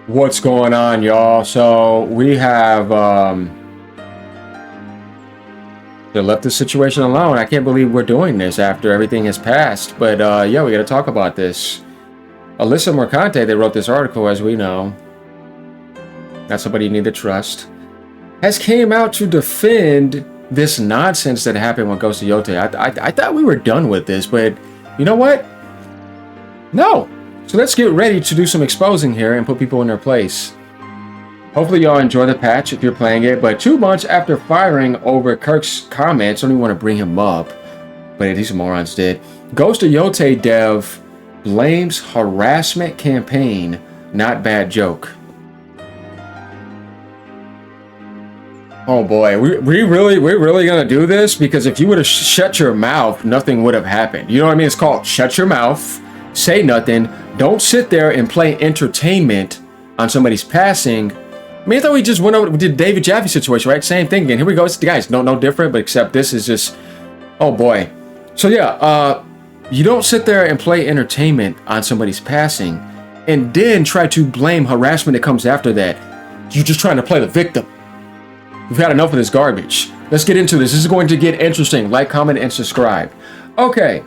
What's going on, y'all? So we have they left the situation alone. I can't believe we're doing this after everything has passed. But yeah, we got to talk about this. Alyssa Mercante, they wrote this article, as we know. That's somebody you need to trust. Has came out to defend this nonsense that happened with Ghost of Yotei. I thought we were done with this, but you know what? No. So let's get ready to do some exposing here and put people in their place. Hopefully y'all enjoy the patch if you're playing it, but 2 months after firing over Kirk's comments, I don't even want to bring him up, but these morons did. Ghost of Yotei dev blames harassment campaign, not bad joke. Oh boy, we're really gonna do this? Because if you would have shut your mouth, nothing would have happened. You know what I mean? It's called shut your mouth, say nothing. Don't sit there and play entertainment on somebody's passing. I mean, I thought we just went over, we did David Jaffe situation, right? Same thing again. Here we go. It's, guys, no different, but except this is just, oh boy. So yeah, you don't sit there and play entertainment on somebody's passing and then try to blame harassment that comes after that. You're just trying to play the victim. We've had enough of this garbage. Let's get into this. This is going to get interesting. Like, comment, and subscribe. Okay,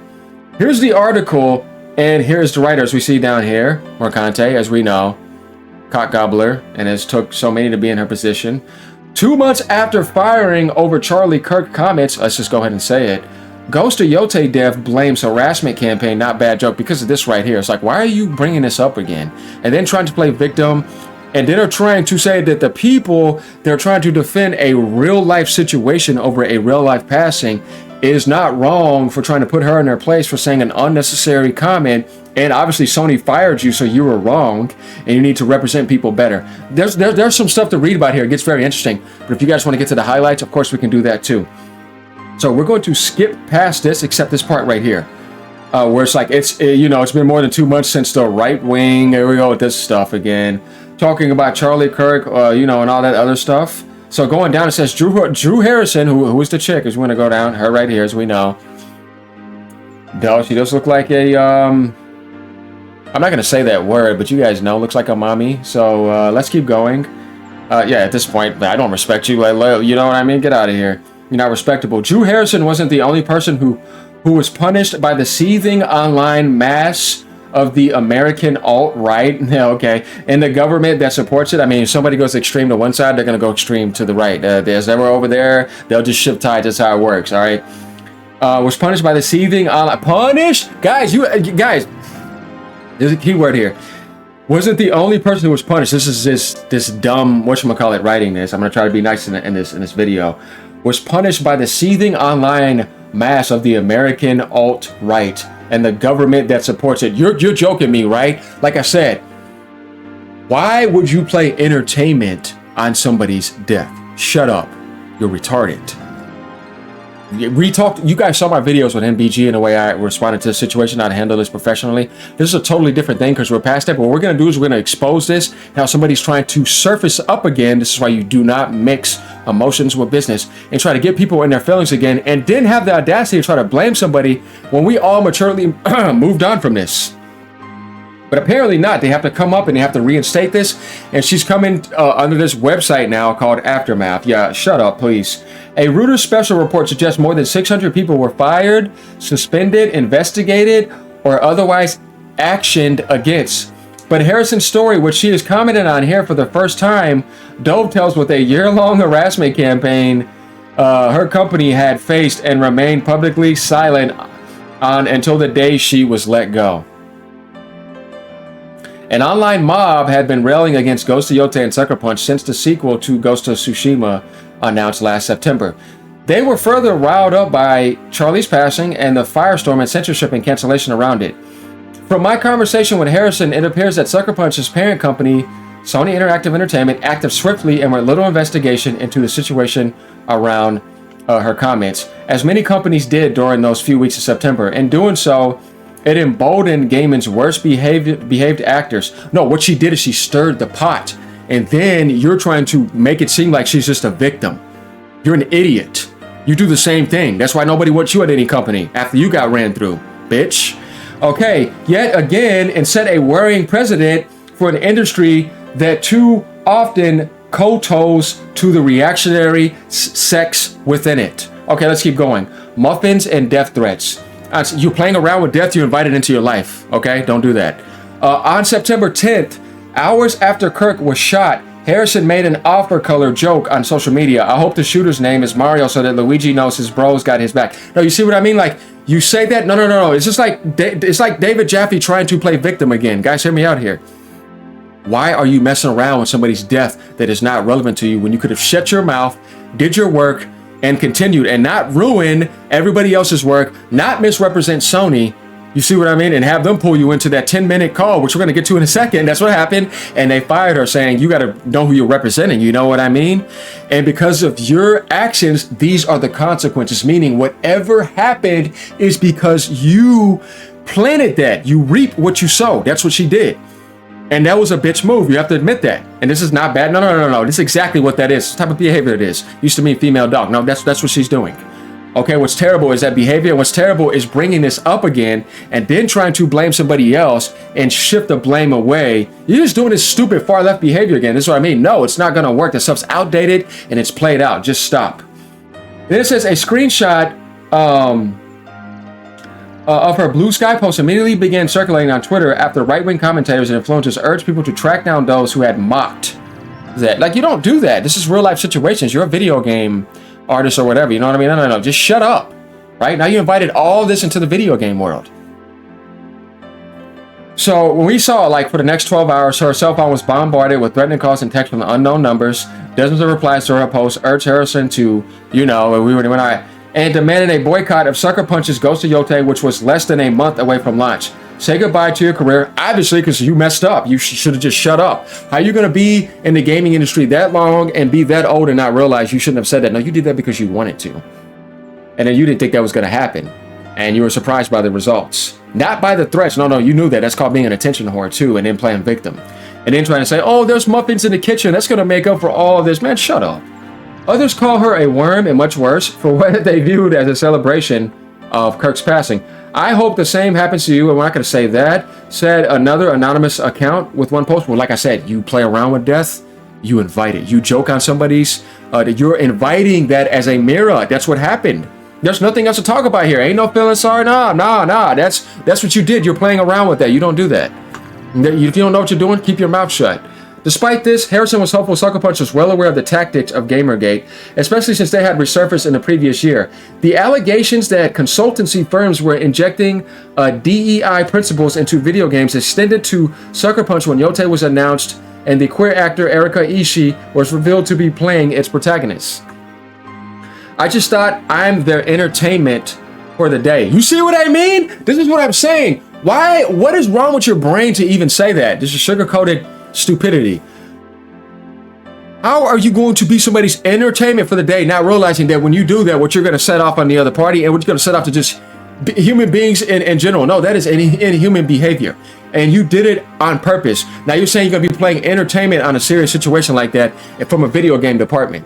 here's the article. And here's the writers we see down here. Mercante, as we know, cock gobbler, and has took so many to be in her position. 2 months after firing over Charlie Kirk comments, let's just go ahead and say it. Ghost of Yotei dev blames harassment campaign, not bad joke, because of this right here. It's like, why are you bringing this up again? And then trying to play victim. And then they're trying to say that the people, they're trying to defend a real life situation over a real life passing is not wrong for trying to put her in her place for saying an unnecessary comment. And obviously Sony fired you, so you were wrong and you need to represent people better. There's some stuff to read about here. It gets very interesting. But if you guys want to get to the highlights, of course we can do that too. So we're going to skip past this, except this part right here, where it's like, it's been more than 2 months since the right wing, here we go with this stuff again, talking about Charlie Kirk, and all that other stuff. So going down, it says Drew Harrison, who is the chick, is going to go down, her right here, as we know. She does look like a, I'm not going to say that word, but you guys know, looks like a mommy. So let's keep going. Yeah, at this point, I don't respect you. You know what I mean? Get out of here. You're not respectable. Drew Harrison wasn't the only person who was punished by the seething online mass of the American alt-right, okay, and the government that supports it. I mean, if somebody goes extreme to one side, they're going to go extreme to the right. There's ever over there, they'll just shift tides. That's how it works, all right? Was punished by the seething online... Punished? Guys, guys, there's a key word here. Wasn't the only person who was punished. This is this dumb, whatchamacallit, writing this. I'm going to try to be nice in this video. Was punished by the seething online mass of the American alt-right and the government that supports it. You're joking me, right? Like I said, why would you play entertainment on somebody's death? Shut up. You're retarded. You guys saw my videos with NBG and the way I responded to the situation, how to handle this professionally. This is a totally different thing because we're past that. But what we're going to do is we're going to expose this. Now somebody's trying to surface up again. This is why you do not mix emotions with business and try to get people in their feelings again and then have the audacity to try to blame somebody when we all maturely moved on from this. But apparently not. They have to come up and they have to reinstate this. And she's coming under this website now called Aftermath. Yeah, shut up, please. A Reuters special report suggests more than 600 people were fired, suspended, investigated, or otherwise actioned against. But Harrison's story, which she has commented on here for the first time, dovetails with a year-long harassment campaign her company had faced and remained publicly silent on until the day she was let go. An online mob had been railing against Ghost of Yotei and Sucker Punch since the sequel to Ghost of Tsushima announced last September. They were further riled up by Charlie's passing and the firestorm and censorship and cancellation around it. From my conversation with Harrison, it appears that Sucker Punch's parent company, Sony Interactive Entertainment, acted swiftly and with little investigation into the situation around her comments, as many companies did during those few weeks of September. In doing so, it emboldened gaming's worst behaved actors. No, what she did is she stirred the pot. And then you're trying to make it seem like she's just a victim. You're an idiot. You do the same thing. That's why nobody wants you at any company after you got ran through, bitch. Okay, yet again, and set a worrying precedent for an industry that too often kowtows to the reactionary sex within it. Okay, let's keep going. Muffins and death threats. You're playing around with death, you invite it into your life. Okay, don't do that. On September 10th, hours after Kirk was shot, Harrison made an off-color joke on social media. I hope the shooter's name is Mario so that Luigi knows his bros got his back. No, you see what I mean? Like, you say that? No. It's just like, it's like David Jaffe trying to play victim again. Guys, hear me out here. Why are you messing around with somebody's death that is not relevant to you when you could have shut your mouth, did your work, and continued, and not ruin everybody else's work, not misrepresent Sony? You see what I mean? And have them pull you into that 10-minute call, which we're going to get to in a second. That's what happened. And they fired her saying, you got to know who you're representing. You know what I mean? And because of your actions, these are the consequences, meaning whatever happened is because you planted that. You reap what you sow. That's what she did. And that was a bitch move. You have to admit that. And this is not bad. No. This is exactly what that is. The type of behavior it is. Used to mean female dog. No, that's what she's doing. Okay, what's terrible is that behavior. What's terrible is bringing this up again and then trying to blame somebody else and shift the blame away. You're just doing this stupid far left behavior again. This is what I mean. No, it's not going to work. This stuff's outdated and it's played out. Just stop. Then it says a screenshot of her Blue Sky post immediately began circulating on Twitter after right-wing commentators and influencers urged people to track down those who had mocked that. Like, you don't do that. This is real-life situations. You're a video game artist or whatever, you know what I mean? No. Just shut up, right? Now you invited all this into the video game world. So when we saw, like, for the next 12 hours, her cell phone was bombarded with threatening calls and texts from unknown numbers, dozens of replies to her post, urged Harrison to, and demanded a boycott of Sucker Punch's Ghost of Yotei, which was less than a month away from launch. Say goodbye to your career, obviously, because you messed up. You should have just shut up. How are you going to be in the gaming industry that long and be that old and not realize you shouldn't have said that? No, you did that because you wanted to. And then you didn't think that was going to happen. And you were surprised by the results. Not by the threats. No, you knew that. That's called being an attention whore, too, and then playing victim. And then trying to say, oh, there's muffins in the kitchen. That's going to make up for all of this. Man, shut up. Others call her a worm and much worse for what they viewed as a celebration of Kirk's passing. I hope the same happens to you, and we're not going to say that, said another anonymous account with one post. Well, like I said, you play around with death, you invite it. You joke on somebody's, you're inviting that as a mirror. That's what happened. There's nothing else to talk about here. Ain't no feeling sorry. Nah. That's what you did. You're playing around with that. You don't do that. If you don't know what you're doing, keep your mouth shut. Despite this, Harrison was hopeful Sucker Punch was well aware of the tactics of Gamergate, especially since they had resurfaced in the previous year. The allegations that consultancy firms were injecting DEI principles into video games extended to Sucker Punch when Yotei was announced and the queer actor Erika Ishii was revealed to be playing its protagonist. I just thought I'm their entertainment for the day. You see what I mean? This is what I'm saying. Why? What is wrong with your brain to even say that? This is sugar-coated stupidity. How are you going to be somebody's entertainment for the day, not realizing that when you do that, what you're going to set off on the other party and what you're going to set off to just human beings in general? No, that is inhuman behavior. And you did it on purpose. Now you're saying you're going to be playing entertainment on a serious situation like that from a video game department.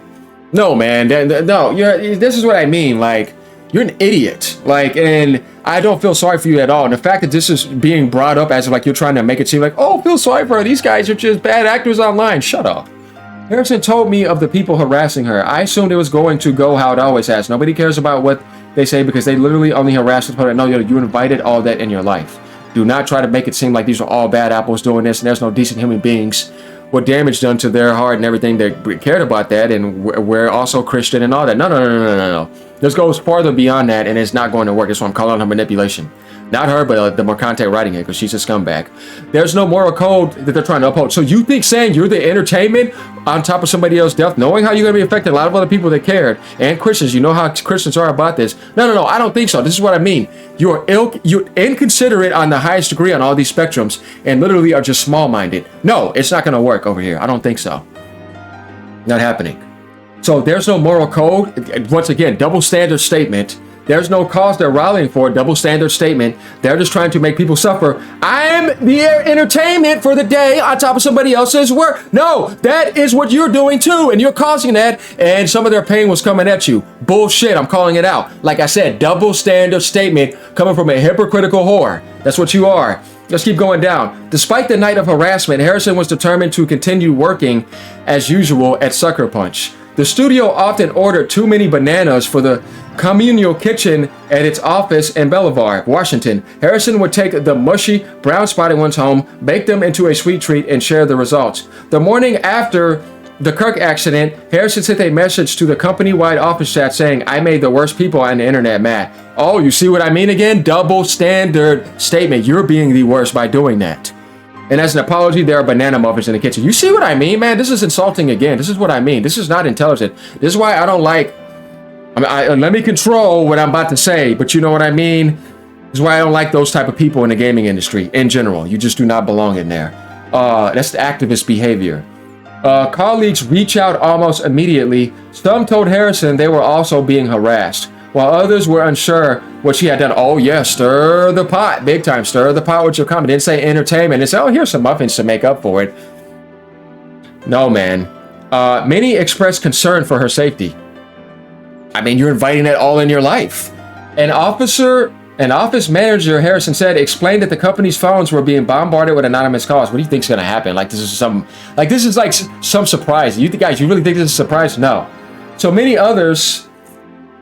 No, man. No, this is what I mean. Like, you're an idiot. Like, and I don't feel sorry for you at all. And the fact that this is being brought up as if like you're trying to make it seem like, oh, feel sorry for her. These guys are just bad actors online. Shut up. Harrison told me of the people harassing her. I assumed it was going to go how it always has. Nobody cares about what they say because they literally only harass the person. No, you invited all that in your life. Do not try to make it seem like these are all bad apples doing this and there's no decent human beings. What damage done to their heart and everything, they cared about that, and we're also Christian and all that. No. This goes farther beyond that, and it's not going to work. That's why I'm calling her manipulation. Not her, but the Mercante writing it, because she's a scumbag. There's no moral code that they're trying to uphold. So you think saying you're the entertainment on top of somebody else's death, knowing how you're going to be affecting a lot of other people that cared, and Christians, you know how Christians are about this. No, I don't think so. This is what I mean. You're inconsiderate on the highest degree on all these spectrums, and literally are just small-minded. No, it's not going to work over here. I don't think so. Not happening. So there's no moral code. Once again, double standard statement. There's no cause they're rallying for, double standard statement. They're just trying to make people suffer. I'm the entertainment for the day on top of somebody else's work. No, that is what you're doing too, and you're causing that, and some of their pain was coming at you. Bullshit, I'm calling it out. Like I said, double standard statement coming from a hypocritical whore. That's what you are. Let's keep going down. Despite the night of harassment, Harrison was determined to continue working as usual at Sucker Punch. The studio often ordered too many bananas for the communal kitchen at its office in Boulevard, Washington. Harrison would take the mushy, brown-spotted ones home, bake them into a sweet treat, and share the results. The morning after the Kirk accident, Harrison sent a message to the company-wide office chat saying, "I made the worst people on the internet mad." Oh, you see what I mean again? Double standard statement. You're being the worst by doing that. And as an apology, there are banana muffins in the kitchen. You see what I mean, man? This is insulting again. This is what I mean. This is not intelligent. This is why I don't like... let me control what I'm about to say, but you know what I mean? This is why I don't like those type of people in the gaming industry in general. You just do not belong in there. That's the activist behavior. Colleagues reach out almost immediately. Some told Harrison they were also being harassed, while others were unsure what she had done. Oh, yes, stir the pot. Big time, stir the pot with your comment. Didn't say entertainment. Didn't say, oh, here's some muffins to make up for it. No, man. Many expressed concern for her safety. I mean, you're inviting that all in your life. An office manager, Harrison said, explained that the company's phones were being bombarded with anonymous calls. What do you think's going to happen? Like, this is some surprise. You guys, you really think this is a surprise? No. So many others,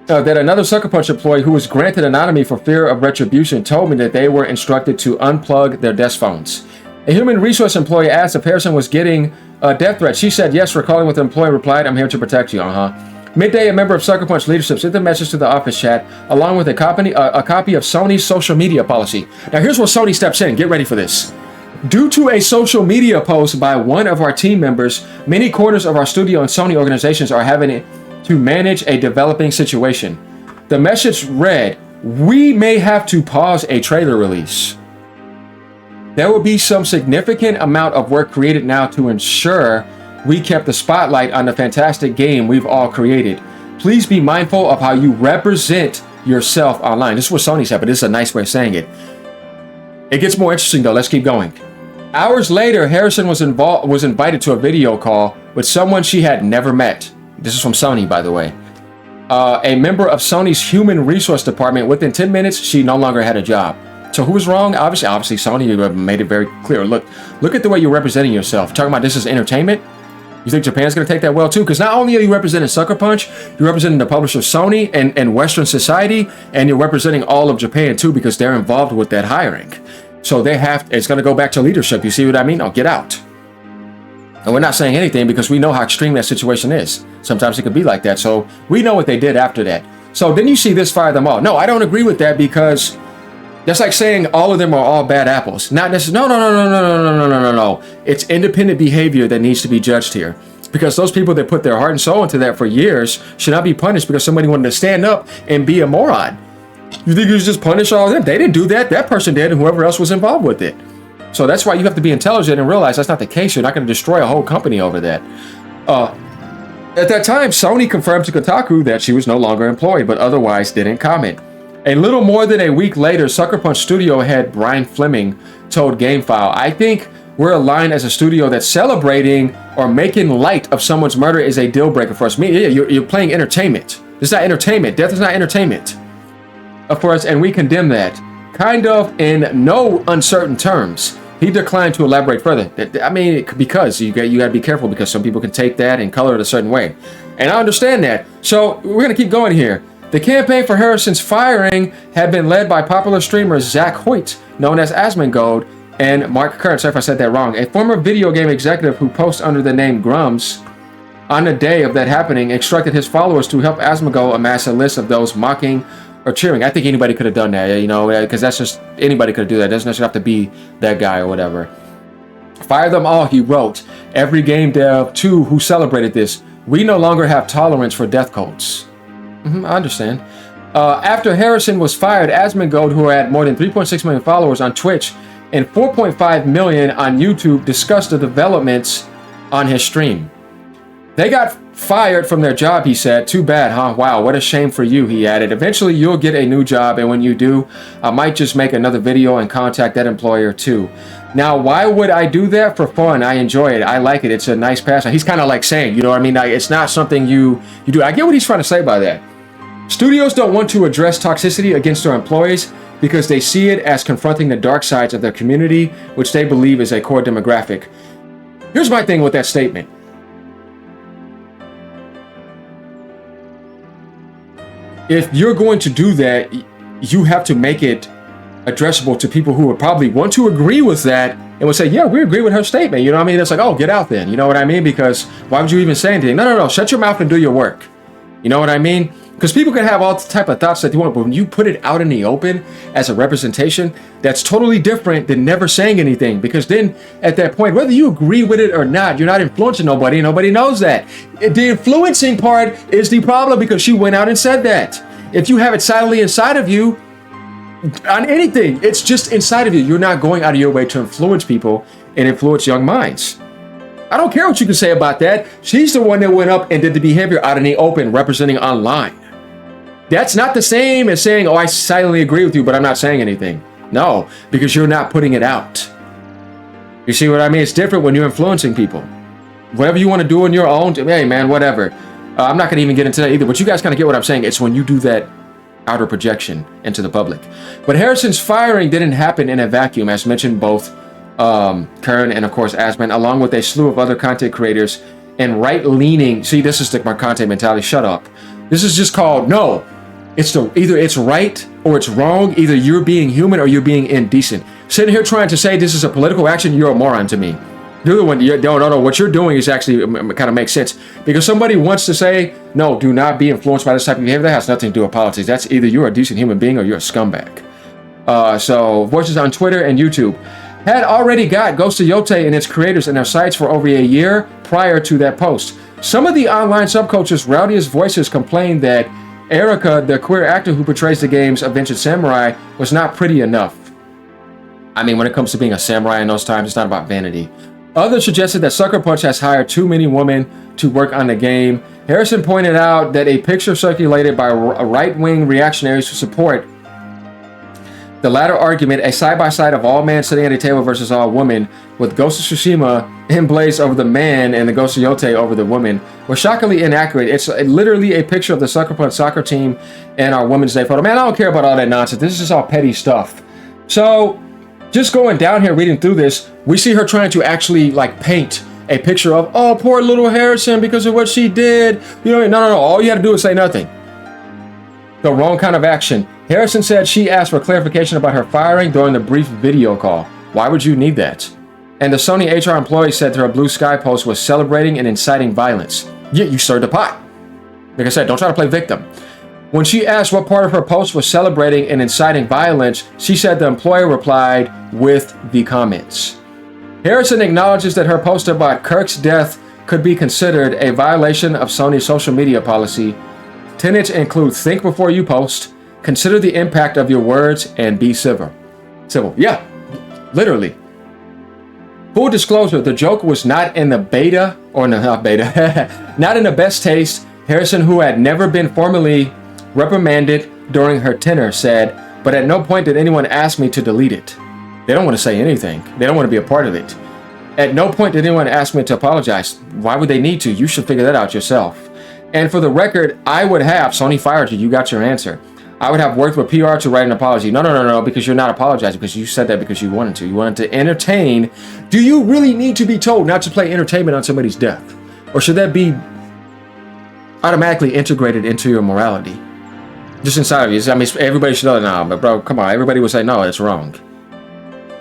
that another Sucker Punch employee who was granted anonymity for fear of retribution told me that they were instructed to unplug their desk phones. A human resource employee asked if Harrison was getting a death threat. She said, yes, recalling what the employee replied, I'm here to protect you. Midday, a member of Sucker Punch leadership sent the message to the office chat along with a copy of Sony's social media policy. Now, here's where Sony steps in. Get ready for this. Due to a social media post by one of our team members, many corners of our studio and Sony organizations are having to manage a developing situation. The message read, we may have to pause a trailer release. There will be some significant amount of work created now to ensure we kept the spotlight on the fantastic game we've all created. Please be mindful of how you represent yourself online. This is what Sony said, but this is a nice way of saying it. It gets more interesting though. Let's keep going. Hours later, Harrison was invited to a video call with someone she had never met. This is from Sony, by the way. A member of Sony's human resource department. Within 10 minutes, she no longer had a job. So who was wrong? Obviously, Sony made it very clear. Look at the way you're representing yourself. Talking about this is entertainment. You think Japan's going to take that well, too? Because not only are you representing Sucker Punch, you're representing the publisher Sony and Western society, and you're representing all of Japan, too, because they're involved with that hiring. So it's going to go back to leadership. You see what I mean? Now, get out. And we're not saying anything because we know how extreme that situation is. Sometimes it could be like that. So we know what they did after that. So then you see this fire them all. No, I don't agree with that because that's like saying all of them are all bad apples. Not necessarily. No. It's independent behavior that needs to be judged here. Because those people that put their heart and soul into that for years should not be punished because somebody wanted to stand up and be a moron. You think you should just punish all of them? They didn't do that. That person did, and whoever else was involved with it. So that's why you have to be intelligent and realize that's not the case. You're not going to destroy a whole company over that. At that time, Sony confirmed to Kotaku that she was no longer employed, but otherwise didn't comment. A little more than a week later, Sucker Punch studio head Brian Fleming told GameFile, I think we're aligned as a studio that celebrating or making light of someone's murder is a deal breaker for us. You're playing entertainment. This is not entertainment. Death is not entertainment. Of course, and we condemn that. Kind of in no uncertain terms. He declined to elaborate further. I mean, because you got to be careful because some people can take that and color it a certain way. And I understand that. So we're going to keep going here. The campaign for Harrison's firing had been led by popular streamers Zach Hoyt, known as Asmongold, and Mark Kern, sorry if I said that wrong, a former video game executive who posts under the name Grums. On the day of that happening, instructed his followers to help Asmongold amass a list of those mocking or cheering. I think anybody could have done that, because that's just, anybody could do that. It doesn't necessarily have to be that guy or whatever. Fire them all, he wrote. Every game dev, too, who celebrated this. We no longer have tolerance for death codes. I understand. After Harrison was fired, Asmongold, who had more than 3.6 million followers on Twitch and 4.5 million on YouTube, discussed the developments on his stream. They got fired from their job, he said. Too bad, huh? Wow, what a shame for you, he added. Eventually, you'll get a new job, and when you do, I might just make another video and contact that employer too. Now, why would I do that? For fun. I enjoy it. I like it. It's a nice pastime. He's kind of like saying, you know what I mean? Like, it's not something you do. I get what he's trying to say by that. Studios don't want to address toxicity against their employees. because they see it as confronting the dark sides of their community, which they believe is a core demographic. Here's my thing with that statement. If you're going to do that, you have to make it addressable to people who would probably want to agree with that and would say, yeah, we agree with her statement. You know what I mean? It's like, oh, get out then. You know what I mean? Because why would you even say anything? No. Shut your mouth and do your work. You know what I mean? Because people can have all type of thoughts that they want, but when you put it out in the open as a representation, that's totally different than never saying anything. Because then at that point, whether you agree with it or not, you're not influencing nobody. Nobody knows that. The influencing part is the problem because she went out and said that. If you have it silently inside of you, on anything, it's just inside of you. You're not going out of your way to influence people and influence young minds. I don't care what you can say about that. She's the one that went up and did the behavior out in the open, representing online. That's not the same as saying, oh, I silently agree with you, but I'm not saying anything. No, because you're not putting it out. You see what I mean? It's different when you're influencing people. Whatever you want to do on your own, hey man, whatever. I'm not going to even get into that either, but you guys kind of get what I'm saying. It's when you do that outer projection into the public. But Harrison's firing didn't happen in a vacuum, as mentioned both Kern and of course Asman, along with a slew of other content creators and right-leaning. See, this is my content mentality. Shut up. This is just called, no, either it's right or it's wrong. Either you're being human or you're being indecent. Sitting here trying to say this is a political action, you're a moron to me. The other one, no, what you're doing is actually kind of makes sense. Because somebody wants to say, no, do not be influenced by this type of behavior. That has nothing to do with politics. That's either you're a decent human being or you're a scumbag. So voices on Twitter and YouTube had already got Ghost of Yotei and its creators in their sites for over a year prior to that post. Some of the online subculture's rowdiest voices complained that Erica, the queer actor who portrays the game's Avenged Samurai, was not pretty enough. I mean, when it comes to being a samurai in those times, it's not about vanity. Others suggested that Sucker Punch has hired too many women to work on the game. Harrison pointed out that a picture circulated by right-wing reactionaries who support the latter argument, a side-by-side of all men sitting at a table versus all women, with Ghost of Tsushima emblazed over the man and the Ghost of Yotei over the woman, was shockingly inaccurate. It's literally a picture of the Sucker Punch soccer team and our Women's Day photo. Man, I don't care about all that nonsense. This is just all petty stuff. So, just going down here, reading through this, we see her trying to actually like paint a picture of, oh, poor little Harrison because of what she did. You know, no. All you had to do is say nothing. The wrong kind of action. Harrison said she asked for clarification about her firing during the brief video call. Why would you need that? And the Sony HR employee said her Blue Sky post was celebrating and inciting violence. Yeah, you stirred the pot. Like I said, don't try to play victim. When she asked what part of her post was celebrating and inciting violence, she said the employer replied with the comments. Harrison acknowledges that her post about Kirk's death could be considered a violation of Sony's social media policy. Tenets include think before you post, consider the impact of your words, and be civil. Yeah, literally. Full disclosure, the joke was not in the beta, or no, not beta, not in the best taste. Harrison, who had never been formally reprimanded during her tenure, said, but at no point did anyone ask me to delete it. They don't want to say anything. They don't want to be a part of it. At no point did anyone ask me to apologize. Why would they need to? You should figure that out yourself. And for the record, I would have, Sony fired you, you got your answer. I would have worked with PR to write an apology. No, because you're not apologizing, because you said that because you wanted to. You wanted to entertain. Do you really need to be told not to play entertainment on somebody's death? Or should that be automatically integrated into your morality? Just inside of you. I mean, everybody should know that now, but bro, come on. Everybody would say, no, it's wrong.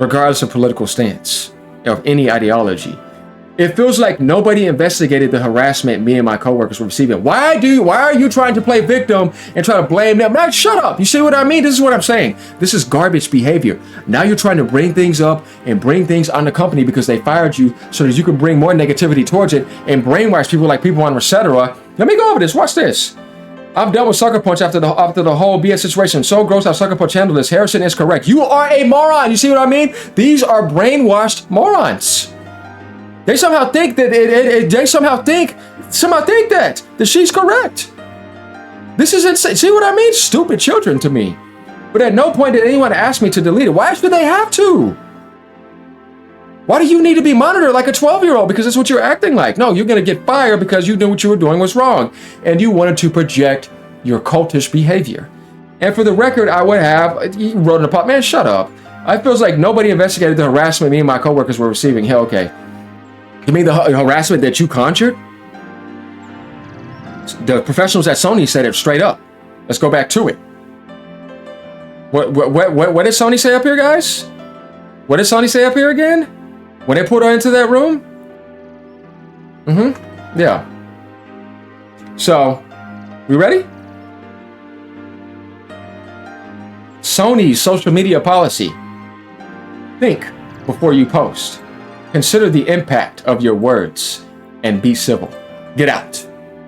Regardless of political stance, of any ideology. It feels like nobody investigated the harassment me and my coworkers were receiving. Why are you trying to play victim and try to blame them? Man, shut up. You see what I mean? This is what I'm saying. This is garbage behavior. Now you're trying to bring things up and bring things on the company because they fired you so that you can bring more negativity towards it and brainwash people like people on etc. Let me go over this. Watch this. I've dealt with Sucker Punch after the whole BS situation. So gross how Sucker Punch handled this. Harrison is correct. You are a moron. You see what I mean? These are brainwashed morons. They somehow think that that she's correct. This is insane. See what I mean? Stupid children to me. But at no point did anyone ask me to delete it. Why should they have to? Why do you need to be monitored like a 12-year-old? Because that's what you're acting like. No, you're going to get fired because you knew what you were doing was wrong. And you wanted to project your cultish behavior. And for the record, I would have, he wrote in the pot, man, shut up. I feels like nobody investigated the harassment me and my coworkers were receiving. Hell, okay. You mean the harassment that you conjured? The professionals at Sony said it straight up. Let's go back to it. What did Sony say up here, guys? What did Sony say up here again? When they put her into that room? Yeah. So, we ready? Sony's social media policy. Think before you post. Consider the impact of your words and be civil. Get out.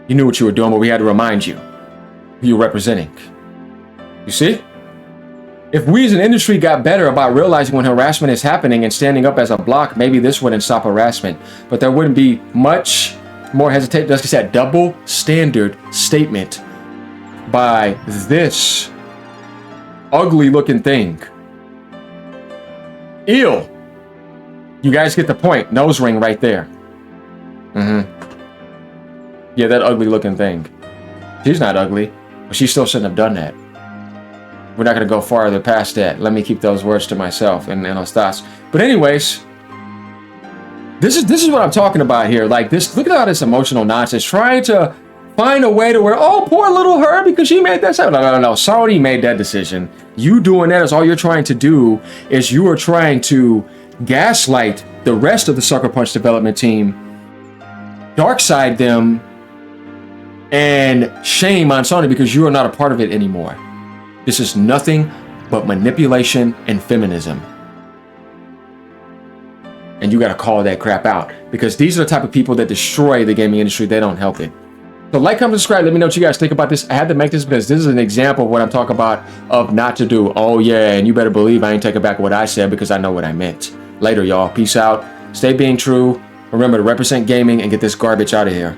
You knew what you were doing, but we had to remind you who you're representing. You see? If we as an industry got better about realizing when harassment is happening and standing up as a block, maybe this wouldn't stop harassment, but there wouldn't be much more hesitation. Just that double standard statement by this ugly looking thing. Ew. You guys get the point. Nose ring right there. Yeah, that ugly looking thing. She's not ugly, but she still shouldn't have done that. We're not going to go farther past that. Let me keep those words to myself and those thoughts. But anyways, this is what I'm talking about here. Like this, look at all this emotional nonsense. Trying to find a way to where, oh, poor little her because she made that. No. Sony made that decision. You doing that is all you're trying to do is you are trying to gaslight the rest of the Sucker Punch development team, dark side them, and shame on Sony because you are not a part of it anymore. This is nothing but manipulation and feminism. And you got to call that crap out because these are the type of people that destroy the gaming industry. They don't help it. So like, comment, subscribe. Let me know what you guys think about this. I had to make this because this is an example of what I'm talking about of not to do. Oh yeah, and you better believe I ain't taking back what I said because I know what I meant. Later, y'all. Peace out. Stay being true. Remember to represent gaming and get this garbage out of here.